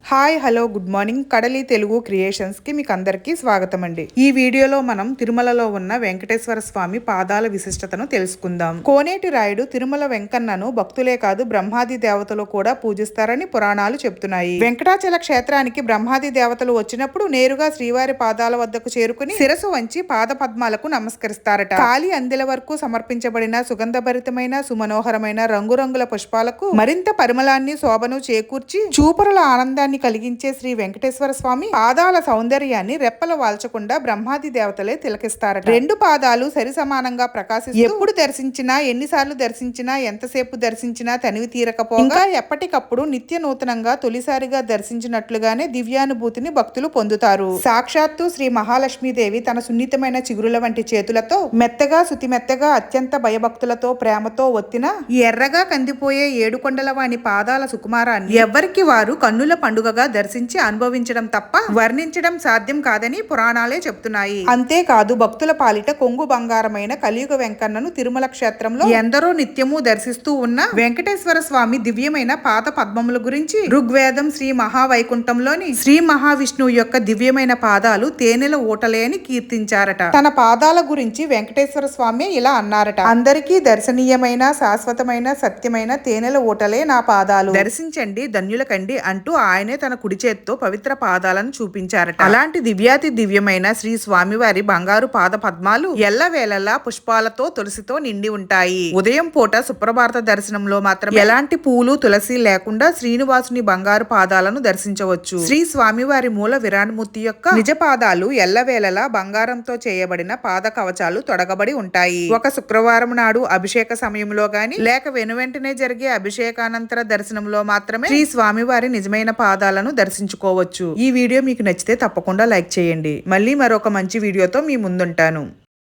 Hi hello good morning కడలి Telugu creations కి మీకు అందరికీ స్వాగతం అండి. ఈ వీడియోలో మనం తిరుమలలో ఉన్న వెంకటేశ్వర స్వామి పాదాల విశిష్టతను తెలుసుకుందాం. కోనేటి రాయుడు తిరుమల వెంకన్నను భక్తులే కాదు బ్రహ్మాది దేవతలు కూడా పూజిస్తారని పురాణాలు చెప్తున్నాయి. వెంకటాచల క్షేత్రానికి బ్రహ్మాది దేవతలు వచ్చినప్పుడు నేరుగా శ్రీవారి పాదాల వద్దకు చేరుకుని శిరసు వంచి పాద పద్మాలకు నమస్కరిస్తారట. కాలి అందెల వరకు సమర్పించబడిన సుగంధభరితమైన సుమనోహరమైన రంగురంగుల పుష్పాలకు మరింత పరిమళాన్ని శోభను చేకూర్చి చూపరుల ఆనందాన్ని కలిగించే శ్రీ వెంకటేశ్వర స్వామి పాదాల సౌందర్యాన్ని రెప్పల వాల్చకుండా బ్రహ్మాది దేవతలే తిలకిస్తారట. రెండు పాదాలు సరి సమానంగా ప్రకాశిస్తూ ఎప్పుడు దర్శించినా ఎన్నిసార్లు దర్శించినా ఎంతసేపు దర్శించినా తనివి తీరకపోగా ఎప్పటికప్పుడు నిత్య నూతనంగా తొలిసారిగా దర్శించినట్లుగానే దివ్యానుభూతిని భక్తులు పొందుతారు. సాక్షాత్తు శ్రీ మహాలక్ష్మీదేవి తన సున్నితమైన చిగురుల వంటి చేతులతో మెత్తగా సుతిమెత్తగా అత్యంత భయభక్తులతో ప్రేమతో ఒత్తిన ఎర్రగా కందిపోయే ఏడుకొండల వాని పాదాల సుకుమారాన్ని ఎవ్వరికి వారు కన్నుల పండుగగా దర్శించి అనుభవించడం తప్ప వర్ణించడం సాధ్యం కాదని పురాణాలే చెప్తున్నాయి. అంతేకాదు భక్తుల పాలిట కొంగు బంగారమైన కలియుగ వెంకన్నను తిరుమల క్షేత్రంలో ఎందరో నిత్యము దర్శిస్తూ ఉన్న వెంకటేశ్వర స్వామి దివ్యమైన పాద పద్మముల గురించి ఋగ్వేదం శ్రీ మహావైకుంఠంలోని శ్రీ మహావిష్ణువు యొక్క దివ్యమైన పాదాలు తేనెల ఊటలే అని కీర్తించారట. తన పాదాల గురించి వెంకటేశ్వర స్వామి ఇలా అన్నారట: అందరికీ దర్శనీయమైన శాశ్వతమైన సత్యమైన తేనెల ఊటలే నా పాదాలు, దర్శించండి ధన్యులకండి అంటూ ఆయనే తన కుడి చేత్తో పవిత్ర పాదాలను చూపించారట. అలాంటి దివ్యాతి దివ్యమైన శ్రీ స్వామివారి బంగారు పాద పద్మాలు ఎల్లవేళలా పుష్పాలతో తులసితో నిండి ఉంటాయి. ఉదయం పూట సుప్రభాత దర్శనంలో మాత్రం ఎలాంటి పూలు తులసి లేకుండా శ్రీనివాసుని బంగారు పాదాలను దర్శించవచ్చు. శ్రీ స్వామివారి మూల విరాణమూర్తి యొక్క నిజ పాదాలు ఎల్లవేళలా బంగారంతో చేయబడిన పాద కవచాలు తొడగబడి ఉంటాయి. ఒక శుక్రవారం నాడు అభిషేక సమయంలో గాని లేక వెనువెంటనే జరిగే అభిషేకానంతర దర్శనంలో మాత్రమే శ్రీ స్వామివారి నిజమైన పాదాలను దర్శించుకోవచ్చు. ఈ వీడియో మీకు నచ్చితే తప్పకుండా లైక్ చేయండి. మళ్ళీ మరొక మంచి వీడియోతో మీ ముందుంటాను.